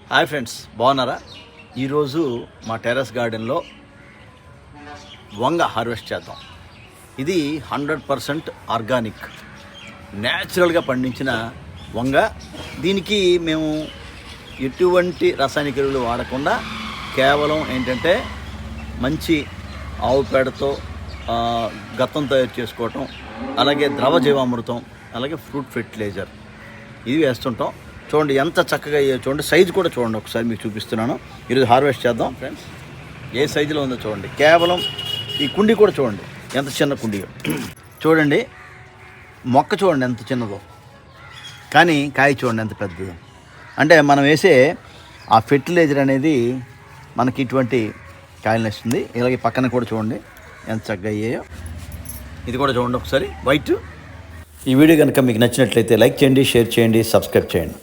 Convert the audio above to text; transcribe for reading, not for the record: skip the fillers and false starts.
Hi friends, బాగున్నారా? ఈరోజు మా టెర్రస్ గార్డెన్లో వంగ హార్వెస్ట్ చేద్దాం. ఇది 100% ఆర్గానిక్, న్యాచురల్గా పండించిన వంగ. దీనికి మేము ఎటువంటి రసాయనిక ఎరువులు వాడకుండా కేవలం ఏంటంటే మంచి ఆవు పేడతో గత్తం తయారు చేసుకోవటం, అలాగే ద్రవ జీవామృతం, అలాగే ఫ్రూట్ ఫెర్టిలైజర్ ఇది వేస్తుంటాం. చూడండి ఎంత చక్కగా అయ్యో, చూడండి సైజు కూడా చూడండి, ఒకసారి మీకు చూపిస్తున్నాను. ఈరోజు హార్వెస్ట్ చేద్దాం ఫ్రెండ్స్. ఏ సైజులో ఉందో చూడండి. కేవలం ఈ కుండీ కూడా చూడండి ఎంత చిన్న కుండీ. చూడండి మొక్క చూడండి ఎంత చిన్నదో, కానీ కాయ చూడండి ఎంత పెద్దదో. అంటే మనం వేసే ఆ ఫెర్టిలైజర్ అనేది మనకి ఇటువంటి కాయలను ఇస్తుంది. ఇలాగే పక్కన కూడా చూడండి ఎంత చక్కగా అయ్యాయో. ఇది కూడా చూడండి ఒకసారి వైట్. ఈ వీడియో కనుక మీకు నచ్చినట్లయితే లైక్ చేయండి, షేర్ చేయండి, సబ్స్క్రైబ్ చేయండి.